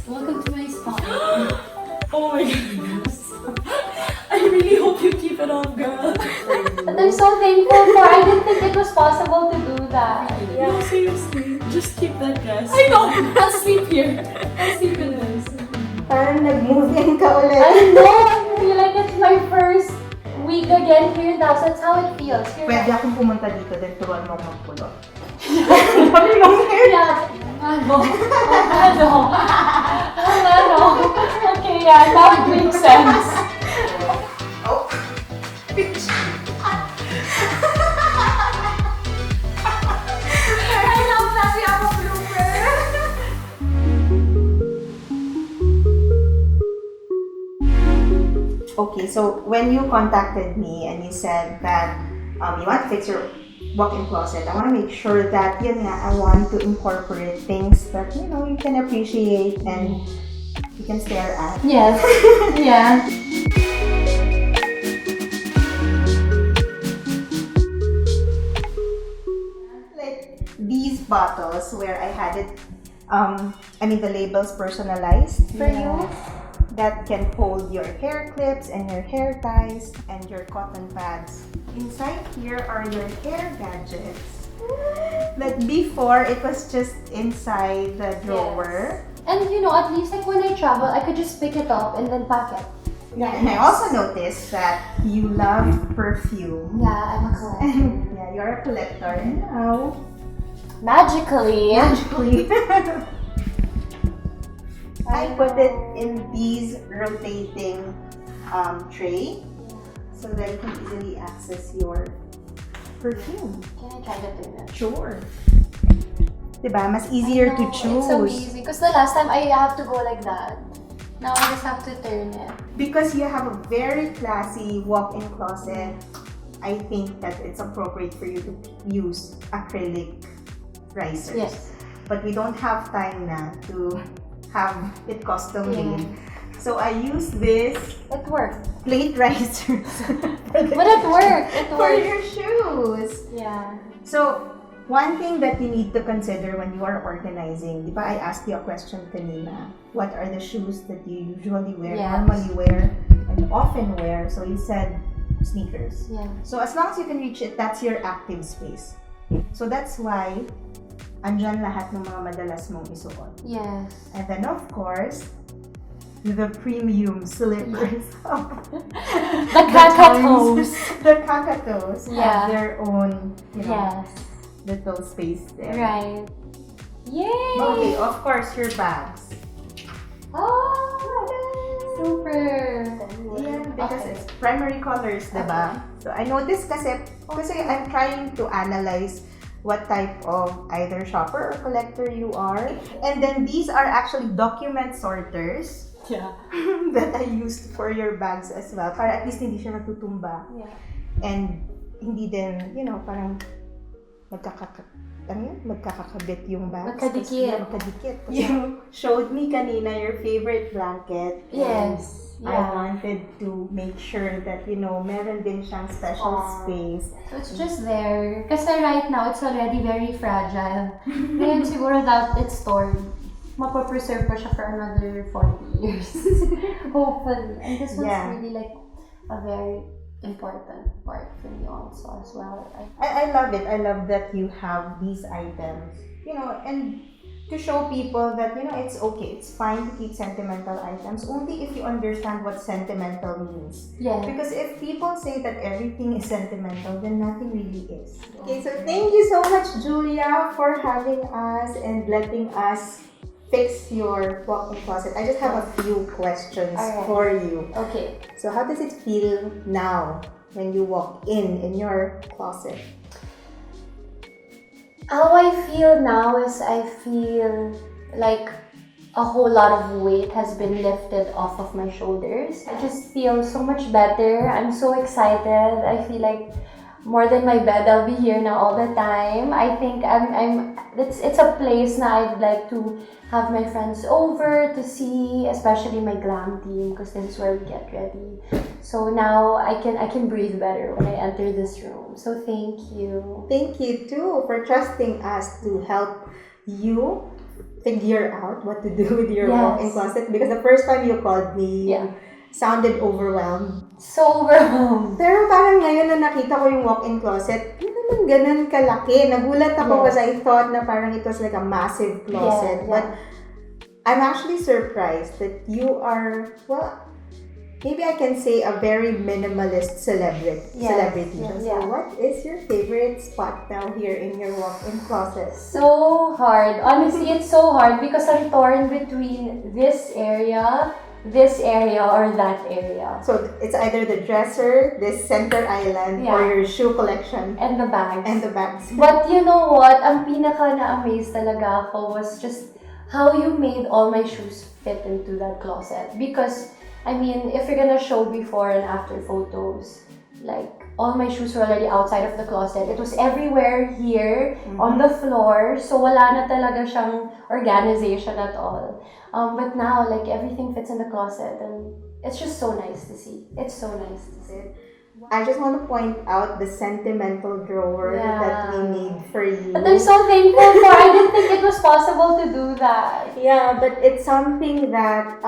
Welcome to my spa. Oh my goodness. I really hope you keep it on, girl. But I'm so thankful for. I didn't think it was possible to do that. No, seriously. Just keep that dress. I know. I'll sleep here. I'll sleep in this. Parang nag-move in ka ulit. I know. I feel like it's my first week again here in the house. That's how it feels. Here Pwede akong pumunta dito, then turuan mo akong magpulo. Yeah. Ano? Okay, yeah. Now it makes sense. Oh. Bitch. I love that we have a blooper. Okay, so when you contacted me and you said that you want to fix your walk-in closet, I want to make sure that I want to incorporate things that you can appreciate and you can stare at. Yes. Yeah. Like these bottles where I had it, the labels personalized for you. That can hold your hair clips and your hair ties and your cotton pads. Inside here are your hair gadgets. But before, it was just inside the drawer. Yes. And at least like when I travel, I could just pick it up and then pack it. Yeah, and I also noticed that you love perfume. Yeah, I'm a collector. Yeah, you're a collector. And now, Magically. I put it in these rotating tray so that you can easily access your perfume. Can I try to turn it? Sure. Diba? Mas easier to choose. It's so easy. Because the last time I have to go like that. Now I just have to turn it. Because you have a very classy walk-in closet, I think that it's appropriate for you to use acrylic risers. Yes. But we don't have time na to have it custom made. So I use this It worked. plate risers But it worked. It for worked. your shoes. Yeah. So one thing that you need to consider when you are organizing, di ba I asked you a question kanina, what are the shoes that you usually wear, normally wear, and often wear? So you said sneakers. Yeah. So as long as you can reach it, that's your active space. So that's why andyan lahat ng mga madalas mong isuot. Yes. And then of course, the premium slippers. The kakatoes. The kakatoes Yeah. have their own, Yes. little space there. Right. Yay! Okay, of course, your bags. Oh! Super! Yeah, because it's primary colors, diba? So I noticed kasi I'm trying to analyze what type of either shopper or collector you are. And then these are actually document sorters. Yeah. That I used for your bags as well. Para at least hindi siya natutumba. Yeah. And hindi din, parang magkakakabit yung bags. Magkadikit. Magkadikit. You showed me kanina your favorite blanket. Yes. I wanted to make sure that, meron din siyang special space. So it's just there. Kasi right now, it's already very fragile. Ngayon siguro that it's stored, mapapreserve pa siya for another 40 years. Hopefully. And this one's really like a very important part for me also as well. I love it. I love that you have these items. And to show people that, it's okay. It's fine to keep sentimental items only if you understand what sentimental means. Yeah. Because if people say that everything is sentimental, then nothing really is. Okay, so thank you so much, Julia, for having us and letting us fix your walk-in closet. I just have a few questions for you. Okay. So how does it feel now when you walk in your closet? How I feel now is I feel like a whole lot of weight has been lifted off of my shoulders. I just feel so much better. I'm so excited. I feel like more than my bed, I'll be here now all the time. I think it's a place now I'd like to have my friends over to see, especially my glam team, because this is where we get ready. So now I can breathe better when I enter this room. So thank you. Thank you too for trusting us to help you figure out what to do with your Yes. walk-in closet because the first time you called me, Yeah. you sounded overwhelmed. So overwhelmed. Pero parang ngayon na nakita ko yung walk-in closet, hindi naman ganun kalaki. Nagulat ako Yes. because I thought na parang it was like a massive closet. Yeah, But I'm actually surprised that you are, well, maybe I can say a very minimalist celebrity. Yes, So yeah. what is your favorite spot now here in your walk-in closet? So hard. Honestly, it's so hard because I'm torn between this area, or that area. So it's either the dresser, this center island, or Yeah. your shoe collection And the bags. and the bags. But you know what? Ang pinaka na-amaze talaga ako was just how you made all my shoes fit into that closet. Because, I mean, if you're gonna show before and after photos, like, all my shoes were already outside of the closet. It was everywhere here, on the floor. So, wala na talaga siyang organization at all. But now, like, everything fits in the closet. And it's just so nice to see. It's so nice to see. I just want to point out the sentimental drawer that we made for you. But I'm so thankful for. I didn't think it was possible to do that. Yeah, but it's something that,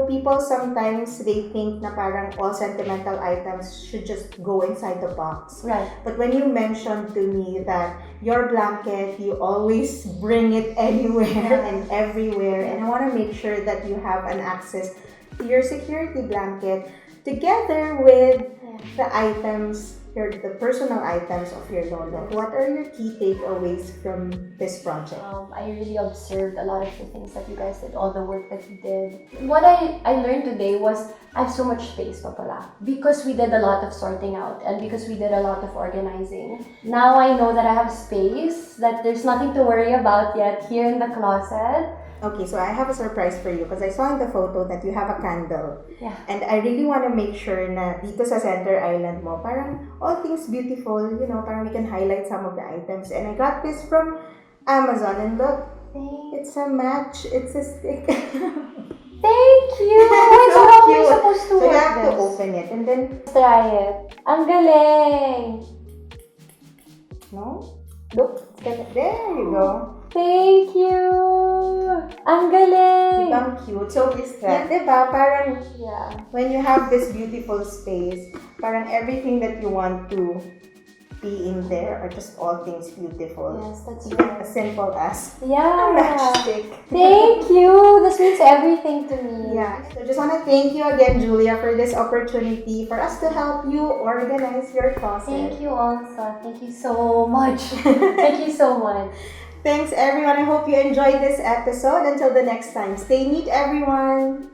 people sometimes they think na parang all sentimental items should just go inside the box. Right. But when you mentioned to me that your blanket, you always bring it anywhere and everywhere, and I want to make sure that you have an access to your security blanket together with the items, the personal items of your lolo. What are your key takeaways from this project? I really observed a lot of the things that you guys did, all the work that you did. What I learned today was I have so much space pa pala. Because we did a lot of sorting out and because we did a lot of organizing. Now I know that I have space, that there's nothing to worry about yet here in the closet. Okay, so I have a surprise for you because I saw in the photo that you have a candle. Yeah. And I really want to make sure na dito sa center island mo, parang all things beautiful, parang we can highlight some of the items. And I got this from Amazon and look, it's a match, it's a stick. Thank you! So So how am I cute. supposed to So you work have to this? open it and then, Let's try it. Ang galing! no? Look, there you go. Thank you! Ang galing! Ang cute. So, that? diba, parang Yeah. when you have this beautiful space, parang everything that you want to be in there are just all things beautiful. Yes, that's Even right. as simple as a Yeah. matchstick. Thank you! This means everything to me. Yeah. So just want to thank you again, Julia, for this opportunity for us to help you organize your closet. Thank you also. Thank you so much. Thank you so much. Thanks, everyone. I hope you enjoyed this episode. Until the next time, stay neat, everyone.